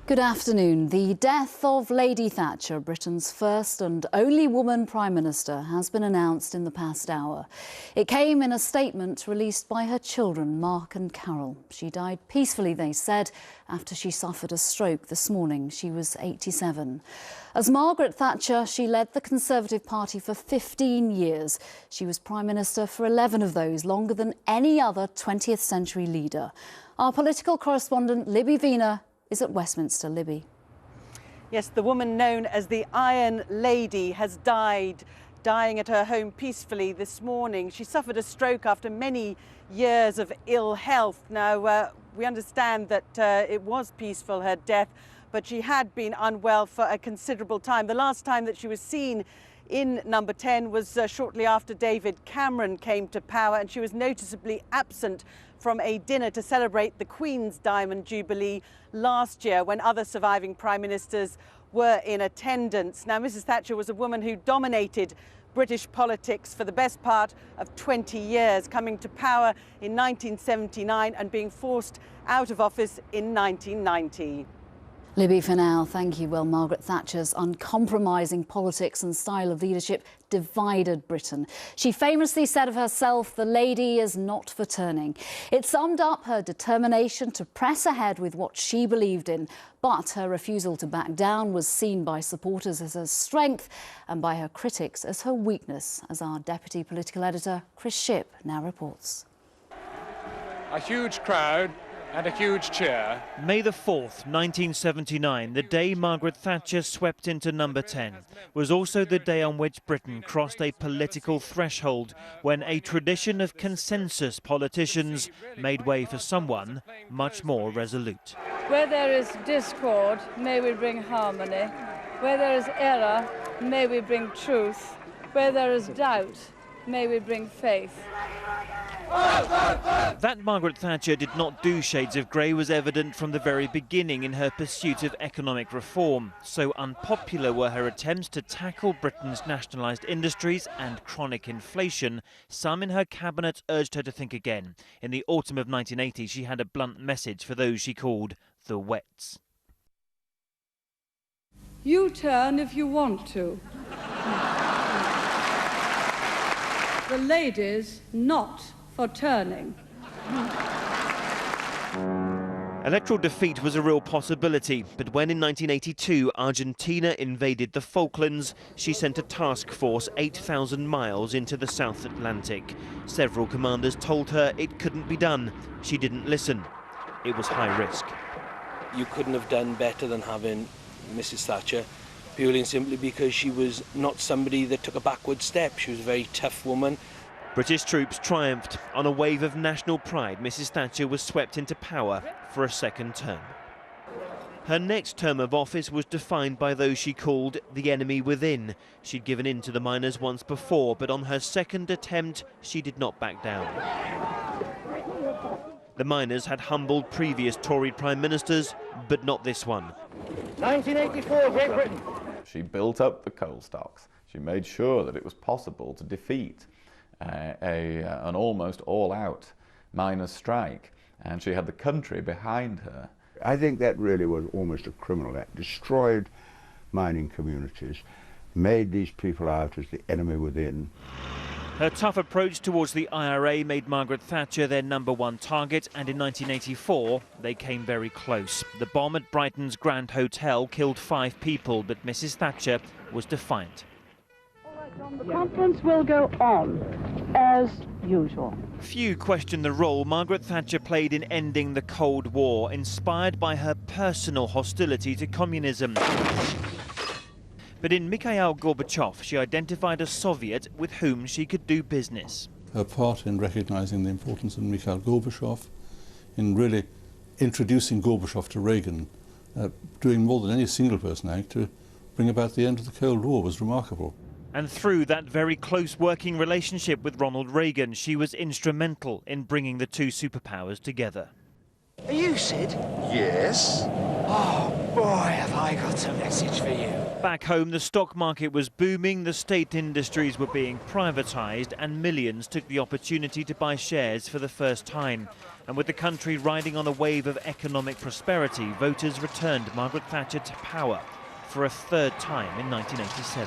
Good afternoon. The death of Lady Thatcher, Britain's first and only woman Prime Minister, has been announced in the past hour. It came in a statement released by her children, Mark and Carol. She died peacefully, they said, after she suffered a stroke this morning. She was 87. As Margaret Thatcher, she led the Conservative Party for 15 years. She was Prime Minister for 11 of those, longer than any other 20th century leader. Our political correspondent, Libby Wiener, is at Westminster. Libby. Yes, the woman known as the Iron Lady has died, dying at her home peacefully this morning. She suffered a stroke after many years of ill health. Now, we understand that it was peaceful, her death, but she had been unwell for a considerable time. The last time that she was seen in Number 10 was shortly after David Cameron came to power, and she was noticeably absent from a dinner to celebrate the Queen's Diamond Jubilee last year, when other surviving prime ministers were in attendance. Now, Mrs. Thatcher was a woman who dominated British politics for the best part of 20 years, coming to power in 1979 and being forced out of office in 1990. Libby, for now, thank you. Well, Margaret Thatcher's uncompromising politics and style of leadership divided Britain. She famously said of herself, "The lady is not for turning." It summed up her determination to press ahead with what she believed in. But her refusal to back down was seen by supporters as her strength and by her critics as her weakness, as our deputy political editor, Chris Shipp, now reports. A huge crowd and a huge cheer. May the 4th, 1979, the day Margaret Thatcher swept into Number 10, was also the day on which Britain crossed a political threshold when a tradition of consensus politicians made way for someone much more resolute. Where there is discord, may we bring harmony. Where there is error, may we bring truth. Where there is doubt, may we bring faith. That Margaret Thatcher did not do shades of grey was evident from the very beginning in her pursuit of economic reform. So unpopular were her attempts to tackle Britain's nationalised industries and chronic inflation, some in her cabinet urged her to think again. In the autumn of 1980, she had a blunt message for those she called the wets. You turn if you want to. The lady's not for turning. Electoral defeat was a real possibility, but when in 1982 Argentina invaded the Falklands, she sent a task force 8,000 miles into the South Atlantic. Several commanders told her it couldn't be done. She didn't listen. It was high risk. You couldn't have done better than having Mrs. Thatcher, purely and simply because she was not somebody that took a backward step. She was a very tough woman. British troops triumphed. On a wave of national pride, Mrs. Thatcher was swept into power for a second term. Her next term of office was defined by those she called the enemy within. She'd given in to the miners once before, but on her second attempt, she did not back down. The miners had humbled previous Tory prime ministers, but not this one. 1984, Great Britain. She built up the coal stocks. She made sure that it was possible to defeat an almost all-out miners' strike, and she had the country behind her. I think that really was almost a criminal act. Destroyed mining communities, made these people out as the enemy within. Her tough approach towards the IRA made Margaret Thatcher their #1 target, and in 1984 they came very close. The bomb at Brighton's Grand Hotel killed 5 people, but Mrs. Thatcher was defiant. The conference will go on as usual. Few question the role Margaret Thatcher played in ending the Cold War, inspired by her personal hostility to communism. But in Mikhail Gorbachev, she identified a Soviet with whom she could do business. Her part in recognising the importance of Mikhail Gorbachev, in really introducing Gorbachev to Reagan, doing more than any single person act to bring about the end of the Cold War, was remarkable. And through that very close working relationship with Ronald Reagan, she was instrumental in bringing the two superpowers together. Are you Sid? Yes. Oh boy, have I got a message for you. Back home, the stock market was booming, the state industries were being privatised, and millions took the opportunity to buy shares for the first time. And with the country riding on a wave of economic prosperity, voters returned Margaret Thatcher to power for a third time in 1987.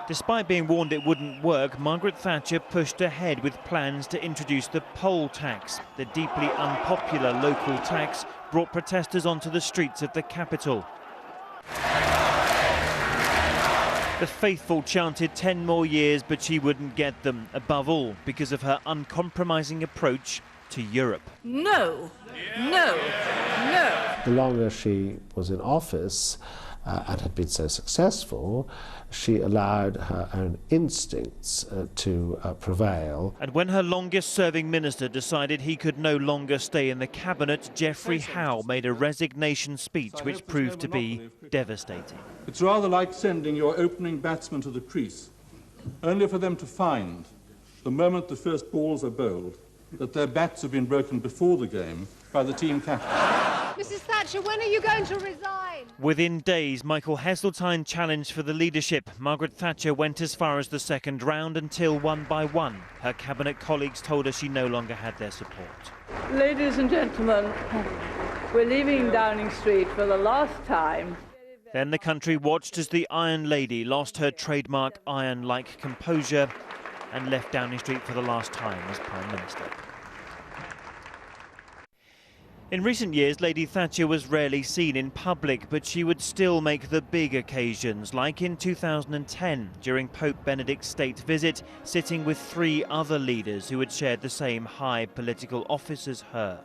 Despite being warned it wouldn't work, Margaret Thatcher pushed ahead with plans to introduce the poll tax. The deeply unpopular local tax brought protesters onto the streets of the capital. The faithful chanted 10 more years, but she wouldn't get them, above all because of her uncompromising approach to Europe. No, no, no. The longer she was in office and had been so successful, she allowed her own instincts to prevail. And when her longest-serving minister decided he could no longer stay in the cabinet, Geoffrey Howe made a resignation speech which proved to be devastating. It's rather like sending your opening batsmen to the crease, only for them to find, the moment the first balls are bowled, that their bats have been broken before the game by the team captain. Mrs. Thatcher, when are you going to resign? Within days, Michael Heseltine challenged for the leadership. Margaret Thatcher went as far as the second round until, one by one, her cabinet colleagues told her she no longer had their support. Ladies and gentlemen, we're leaving Downing Street for the last time. Then the country watched as the Iron Lady lost her trademark iron-like composure and left Downing Street for the last time as Prime Minister. In recent years, Lady Thatcher was rarely seen in public, but she would still make the big occasions, like in 2010, during Pope Benedict's state visit, sitting with 3 other leaders who had shared the same high political office as her.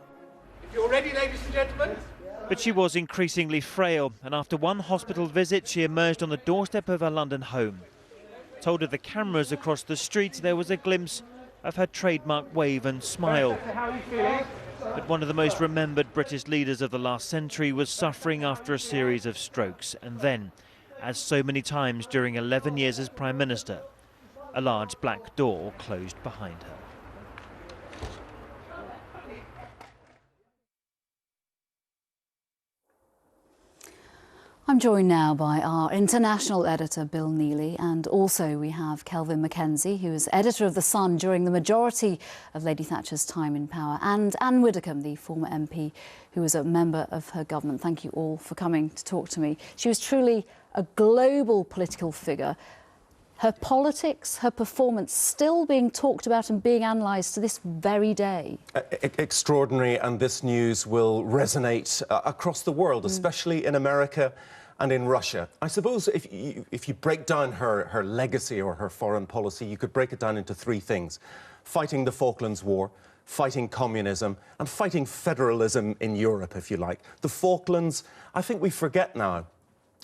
If you're ready, ladies and gentlemen. But she was increasingly frail, and after one hospital visit, she emerged on the doorstep of her London home. Told of the cameras across the street, there was a glimpse of her trademark wave and smile. How are you feeling? But one of the most remembered British leaders of the last century was suffering after a series of strokes. And then, as so many times during 11 years as Prime Minister, a large black door closed behind her. I'm joined now by our international editor, Bill Neely, and also we have Kelvin Mackenzie, who was editor of The Sun during the majority of Lady Thatcher's time in power, and Anne Widdecombe, the former MP, who was a member of her government. Thank you all for coming to talk to me. She was truly a global political figure. Her politics, her performance still being talked about and being analysed to this very day. Extraordinary, and this news will resonate across the world, especially in America and in Russia. I suppose if you break down her legacy or her foreign policy, you could break it down into 3 things: fighting the Falklands War, fighting communism, and fighting federalism in Europe, if you like. The Falklands, I think we forget now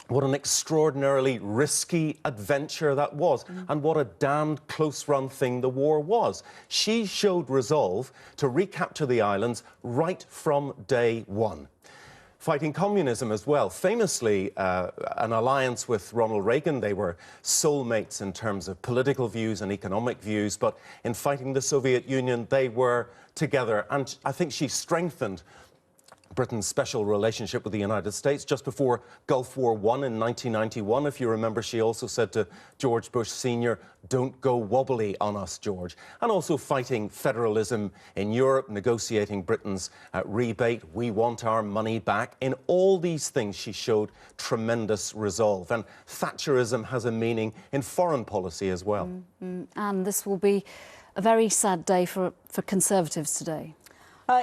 what an extraordinarily risky adventure that was, and what a damned close-run thing the war was. She showed resolve to recapture the islands right from day one. Fighting communism as well. Famously, an alliance with Ronald Reagan. They were soulmates in terms of political views and economic views, but in fighting the Soviet Union, they were together. And I think she strengthened Britain's special relationship with the United States. Just before Gulf War I in 1991, if you remember, she also said to George Bush Sr., "Don't go wobbly on us, George." And also fighting federalism in Europe, negotiating Britain's rebate, "We want our money back." In all these things, she showed tremendous resolve. And Thatcherism has a meaning in foreign policy as well. And this will be a very sad day for Conservatives today.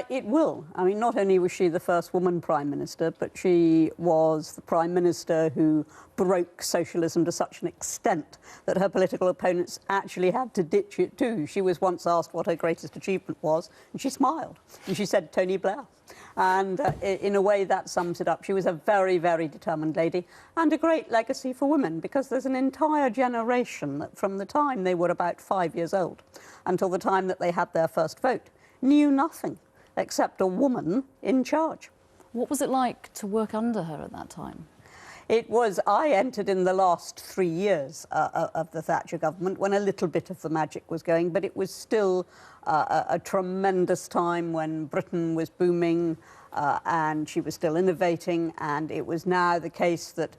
It will. I mean, not only was she the first woman Prime Minister, but she was the Prime Minister who broke socialism to such an extent that her political opponents actually had to ditch it too. She was once asked what her greatest achievement was, and she smiled. And she said, Tony Blair. And in a way, that sums it up. She was a very, very determined lady, and a great legacy for women, because there's an entire generation that from the time they were about 5 years old until the time that they had their first vote knew nothing except a woman in charge. What was it like to work under her at that time? It was, I entered in the last 3 years of the Thatcher government when a little bit of the magic was going, but it was still a tremendous time when Britain was booming. and she was still innovating, and it was now the case that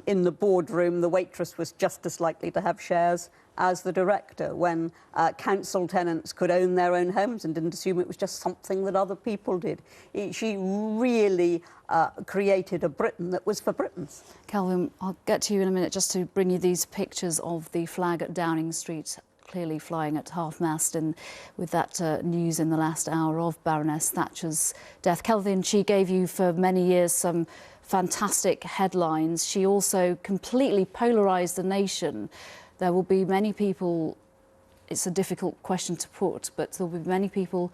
in the boardroom the waitress was just as likely to have shares as the director, when council tenants could own their own homes and didn't assume it was just something that other people did. She really created a Britain that was for Britons. Kelvin, I'll get to you in a minute just to bring you these pictures of the flag at Downing Street, clearly flying at half-mast, and with that news in the last hour of Baroness Thatcher's death. Kelvin, she gave you for many years some fantastic headlines. She also completely polarised the nation. There will be many people, it's a difficult question to put, but there will be many people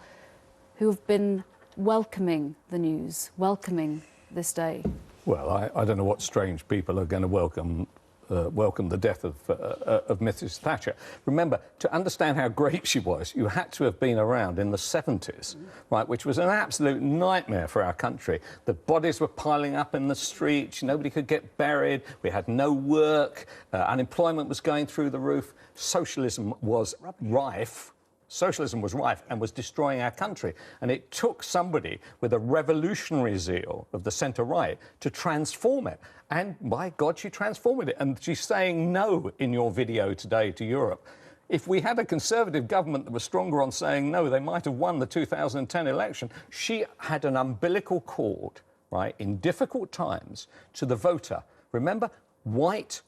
who have been welcoming the news, welcoming this day. Well, I don't know what strange people are going to welcome the death of Mrs. Thatcher. Remember, to understand how great she was, you had to have been around in the 70s, right, which was an absolute nightmare for our country. The bodies were piling up in the streets, nobody could get buried, we had no work, unemployment was going through the roof, socialism was rife. Socialism was rife and was destroying our country. And it took somebody with a revolutionary zeal of the centre-right to transform it. And, by God, she transformed it. And she's saying no in your video today to Europe. If we had a Conservative government that was stronger on saying no, they might have won the 2010 election. She had an umbilical cord, right, in difficult times to the voter. Remember, white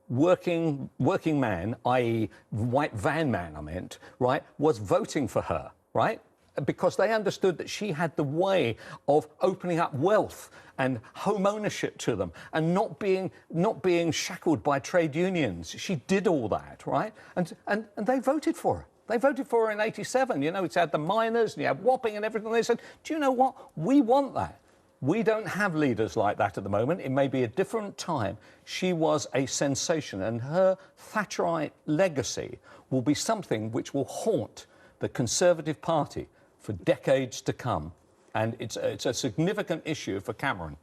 working man, i.e. white van man, I meant, right, was voting for her, right? Because they understood that she had the way of opening up wealth and home ownership to them and not being shackled by trade unions. She did all that, right? And they voted for her. They voted for her in '87. You know, it's had the miners and you had Wapping and everything. They said, do you know what? We want that. We don't have leaders like that at the moment. It may be a different time. She was a sensation, and her Thatcherite legacy will be something which will haunt the Conservative Party for decades to come. And it's a significant issue for Cameron.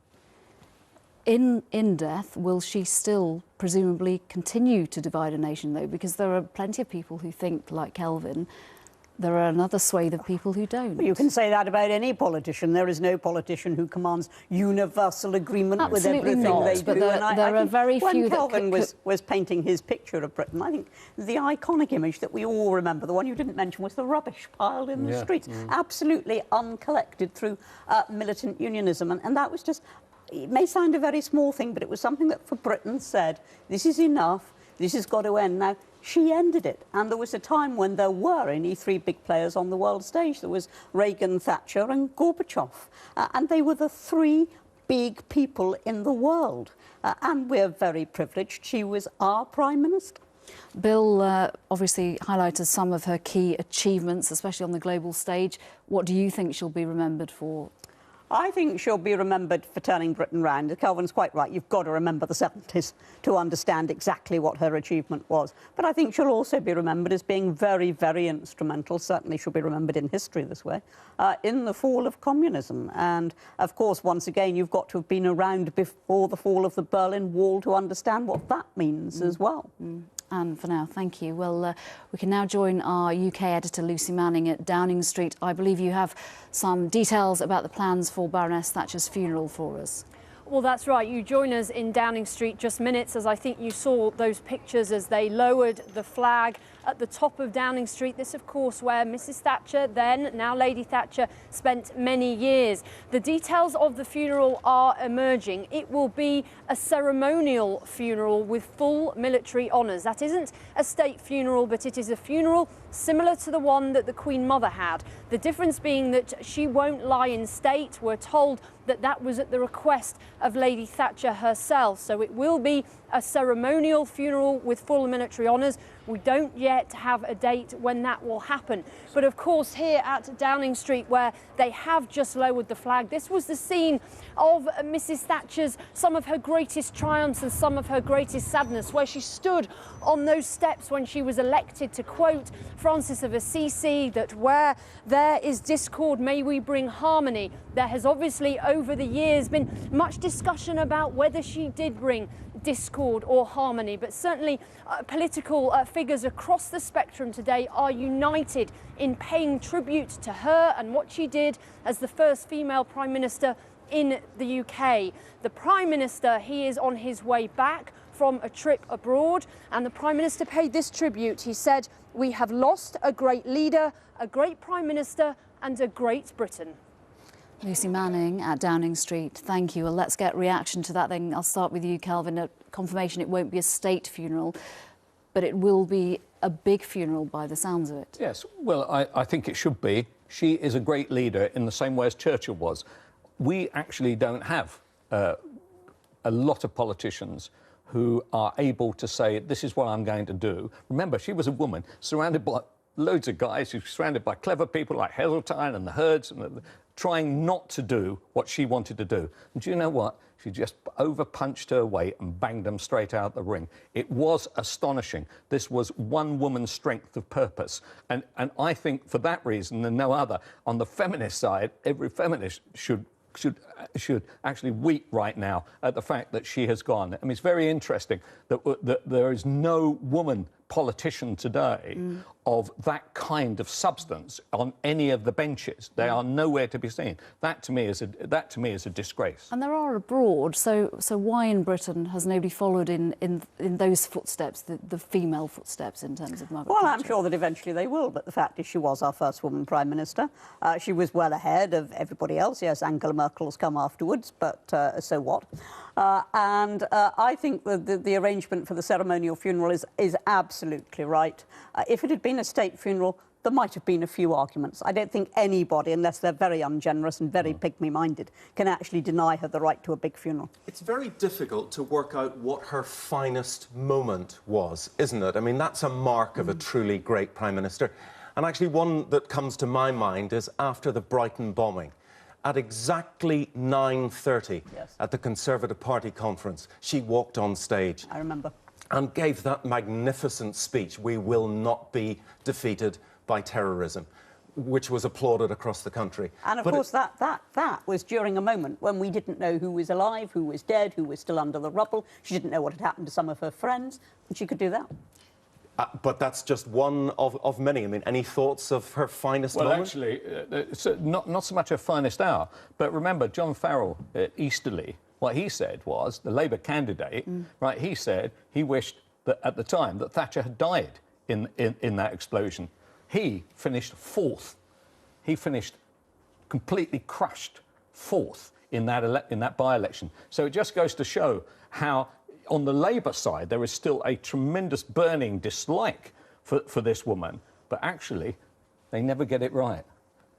In death, will she still presumably continue to divide a nation, though? Because there are plenty of people who think, like Kelvin, there are another swathe of people who don't. Well, you can say that about any politician. There is no politician who commands universal agreement with everything they do. But there are very few when Kelvin was painting his picture of Britain, I think the iconic image that we all remember, the one you didn't mention, was the rubbish piled in the streets, absolutely uncollected through militant unionism. And that was just, it may sound a very small thing, but it was something that for Britain said, this is enough, this has got to end now. She ended it, and there was a time when there were only three big players on the world stage. There was Reagan, Thatcher and Gorbachev, and they were the three big people in the world, and we're very privileged. She was our Prime Minister. Bill obviously highlighted some of her key achievements, especially on the global stage. What do you think she'll be remembered for? I think she'll be remembered for turning Britain round. Kelvin's quite right. You've got to remember the 70s to understand exactly what her achievement was. But I think she'll also be remembered as being very, very instrumental. Certainly she'll be remembered in history this way, in the fall of communism. And, of course, once again, you've got to have been around before the fall of the Berlin Wall to understand what that means as well. And for now, thank you. Well, we can now join our UK editor, Lucy Manning, at Downing Street. I believe you have some details about the plans for Baroness Thatcher's funeral for us. Well, that's right. You join us in Downing Street just minutes, as I think you saw those pictures as they lowered the flag at the top of Downing Street. This, of course, where Mrs. Thatcher, then now Lady Thatcher, spent many years. The details of the funeral are emerging. It will be a ceremonial funeral with full military honours. That isn't a state funeral, but it is a funeral similar to the one that the Queen Mother had. The difference being that she won't lie in state. We're told that that was at the request of Lady Thatcher herself. So it will be a ceremonial funeral with full military honours. We don't yet have a date when that will happen. But of course, here at Downing Street, where they have just lowered the flag, this was the scene of Mrs. Thatcher's, some of her greatest triumphs and some of her greatest sadness, where she stood on those steps when she was elected to quote Francis of Assisi, that where there is discord, may we bring harmony. There has obviously over the years been much discussion about whether she did bring discord or harmony, but certainly political figures across the spectrum today are united in paying tribute to her and what she did as the first female Prime Minister in the UK. The Prime Minister, he is on his way back from a trip abroad, and the Prime Minister paid this tribute. He said, "We have lost a great leader, a great Prime Minister and a great Britain." Lucy Manning at Downing Street, thank you. Well, let's get reaction to that then. I'll start with you, Kelvin. A confirmation it won't be a state funeral, but it will be a big funeral by the sounds of it. Yes, well, I think it should be. She is a great leader in the same way as Churchill was. We actually don't have a lot of politicians who are able to say, this is what I'm going to do. Remember, she was a woman surrounded by loads of guys. She was surrounded by clever people like Heseltine and the Herds, and trying not to do what she wanted to do. And do you know what? She just over-punched her weight and banged them straight out the ring. It was astonishing. This was one woman's strength of purpose. And I think for that reason and no other, on the feminist side, every feminist should actually weep right now at the fact that she has gone. I mean, it's very interesting that there is no woman politician today of that kind of substance on any of the benches. They are nowhere to be seen. That to me is a disgrace. And there are abroad, so why in Britain has nobody followed in those footsteps, the female footsteps in terms of Margaret Thatcher? Well, I'm sure that eventually they will, but the fact is she was our first woman Prime Minister. She was well ahead of everybody else. Yes, Angela Merkel's come afterwards, but so what? And I think the arrangement for the ceremonial funeral is absolutely right. If it had been a state funeral, there might have been a few arguments. I don't think anybody, unless they're very ungenerous and very pygmy-minded, can actually deny her the right to a big funeral. It's very difficult to work out what her finest moment was, isn't it? I mean, that's a mark of a truly great Prime Minister. And actually one that comes to my mind is after the Brighton bombing. At exactly 9:30 at the Conservative Party conference, she walked on stage. I remember. And gave that magnificent speech, "We will not be defeated by terrorism," which was applauded across the country. And of course, that was during a moment when we didn't know who was alive, who was dead, who was still under the rubble. She didn't know what had happened to some of her friends, and she could do that. But that's just one of many. I mean, any thoughts of her finest moment? Well, actually, it's not so much her finest hour, but remember, John Farrell at Easterley, what he said was, the Labour candidate, right, he said he wished that at the time that Thatcher had died in that explosion. He finished fourth. He finished completely crushed fourth in that by-election. So it just goes to show how on the Labour side, there is still a tremendous burning dislike for this woman, but actually, they never get it right.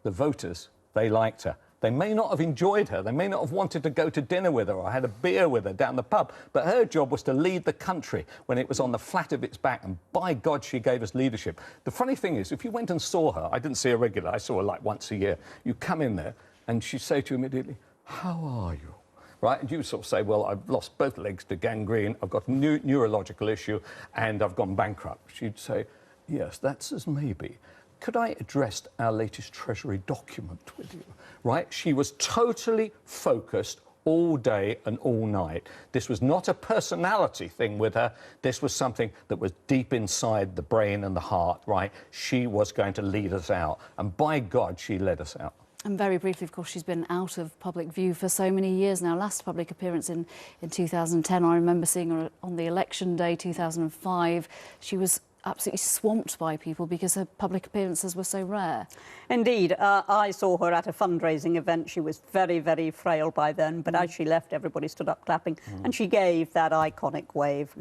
The voters, they liked her. They may not have enjoyed her, they may not have wanted to go to dinner with her or had a beer with her down the pub, but her job was to lead the country when it was on the flat of its back, and by God, she gave us leadership. The funny thing is, if you went and saw her, I didn't see her regularly, I saw her like once a year, you come in there, and she'd say to you immediately, "How are you?" Right, and you sort of say, well, I've lost both legs to gangrene, I've got a neurological issue, and I've gone bankrupt. She'd say, yes, that's as maybe. Could I address our latest Treasury document with you? Right, she was totally focused all day and all night. This was not a personality thing with her. This was something that was deep inside the brain and the heart, right? She was going to lead us out, and by God, she led us out. And very briefly, of course, she's been out of public view for so many years now. Last public appearance in 2010, I remember seeing her on the election day, 2005. She was absolutely swamped by people because her public appearances were so rare. Indeed. I saw her at a fundraising event. She was very, very frail by then, but as she left, everybody stood up clapping, and she gave that iconic wave.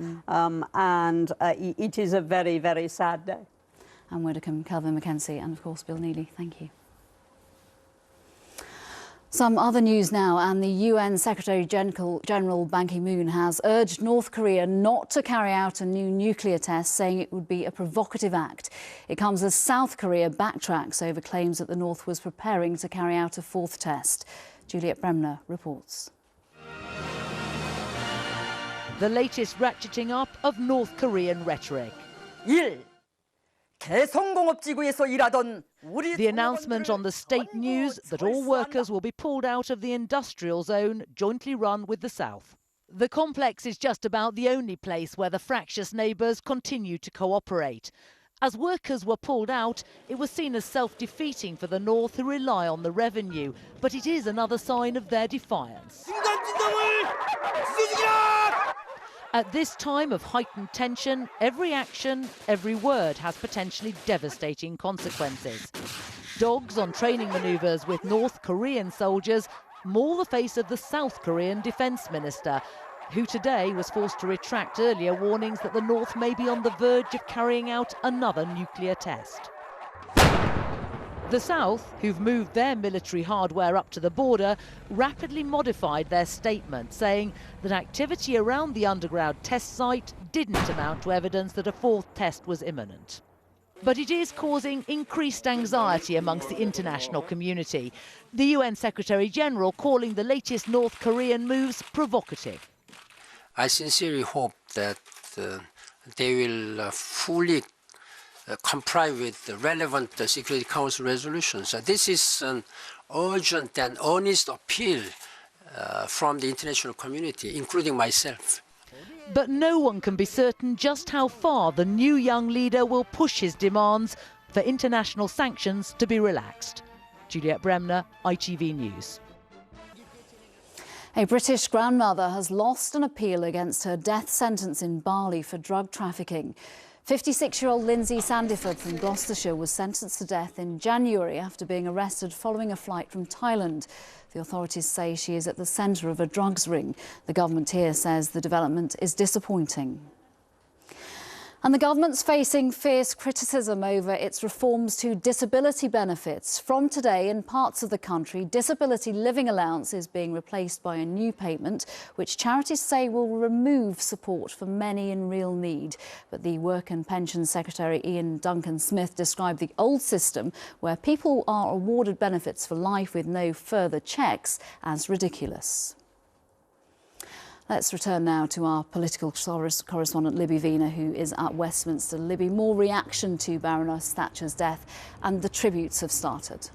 It is a very, very sad day. Anne Widdecombe, Kelvin McKenzie, and of course, Bill Neely. Thank you. Some other news now, and the UN Secretary-General Ban Ki-moon has urged North Korea not to carry out a new nuclear test, saying it would be a provocative act. It comes as South Korea backtracks over claims that the North was preparing to carry out a fourth test. Juliet Bremner reports. The latest ratcheting up of North Korean rhetoric. The announcement on the state news that all workers will be pulled out of the industrial zone jointly run with the South. The complex is just about the only place where the fractious neighbours continue to cooperate. As workers were pulled out, it was seen as self-defeating for the North, who rely on the revenue. But it is another sign of their defiance. At this time of heightened tension, every action, every word has potentially devastating consequences. Dogs on training manoeuvres with North Korean soldiers maul the face of the South Korean defence minister, who today was forced to retract earlier warnings that the North may be on the verge of carrying out another nuclear test. The South, who've moved their military hardware up to the border, rapidly modified their statement, saying that activity around the underground test site didn't amount to evidence that a fourth test was imminent. But it is causing increased anxiety amongst the international community. The UN Secretary-General calling the latest North Korean moves provocative. I sincerely hope that they will fully comply with the relevant Security Council resolutions. This is an urgent and earnest appeal from the international community, including myself. But no one can be certain just how far the new young leader will push his demands for international sanctions to be relaxed. Juliet Bremner, ITV News. A British grandmother has lost an appeal against her death sentence in Bali for drug trafficking. 56-year-old Lindsay Sandiford from Gloucestershire was sentenced to death in January after being arrested following a flight from Thailand. The authorities say she is at the centre of a drugs ring. The government here says the development is disappointing. And the government's facing fierce criticism over its reforms to disability benefits. From today, in parts of the country, disability living allowance is being replaced by a new payment, which charities say will remove support for many in real need. But the Work and Pensions Secretary Ian Duncan-Smith described the old system, where people are awarded benefits for life with no further checks, as ridiculous. Let's return now to our political correspondent Libby Vina, who is at Westminster. Libby, more reaction to Baroness Thatcher's death, and the tributes have started.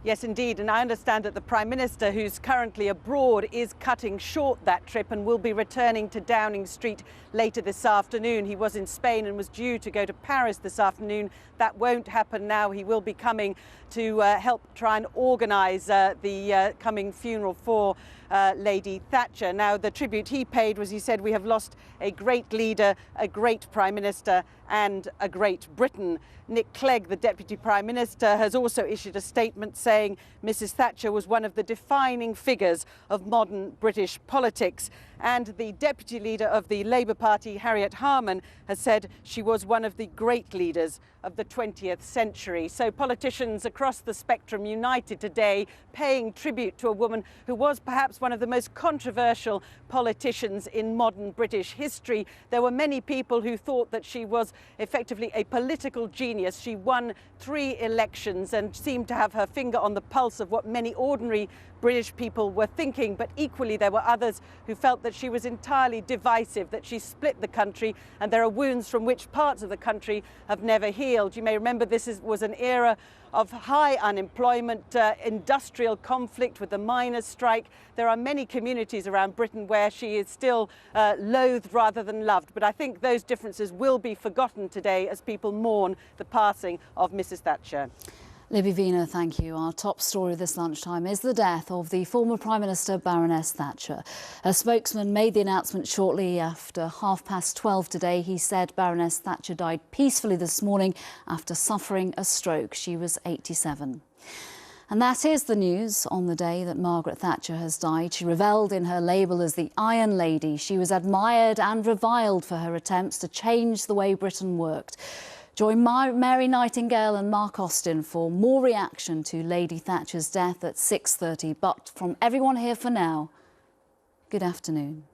Yes, indeed, and I understand that the Prime Minister, who's currently abroad, is cutting short that trip and will be returning to Downing Street later this afternoon. He was in Spain and was due to go to Paris this afternoon. That won't happen now. He will be coming to help try and organise the coming funeral for Lady Thatcher. Now, the tribute he paid was, he said, we have lost a great leader, a great Prime Minister and a great Britain. Nick Clegg, the Deputy Prime Minister, has also issued a statement saying Mrs Thatcher was one of the defining figures of modern British politics. And the Deputy Leader of the Labour Party, Harriet Harman, has said she was one of the great leaders of the 20th century. So politicians across the spectrum united today, paying tribute to a woman who was perhaps one of the most controversial politicians in modern British history. There were many people who thought that she was effectively a political genius. She won 3 elections and seemed to have her finger on the pulse of what many ordinary British people were thinking, but equally there were others who felt that she was entirely divisive, that she split the country, and there are wounds from which parts of the country have never healed. You may remember this was an era of high unemployment, industrial conflict with the miners' strike. There are many communities around Britain where she is still loathed rather than loved. But I think those differences will be forgotten today as people mourn the passing of Mrs Thatcher. Libby Vina, thank you. Our top story this lunchtime is the death of the former Prime Minister Baroness Thatcher. A spokesman made the announcement shortly after 12:30 today. He said Baroness Thatcher died peacefully this morning after suffering a stroke. She was 87. And that is the news on the day that Margaret Thatcher has died. She revelled in her label as the Iron Lady. She was admired and reviled for her attempts to change the way Britain worked. Join Mary Nightingale and Mark Austin for more reaction to Lady Thatcher's death at 6:30. But from everyone here for now, good afternoon.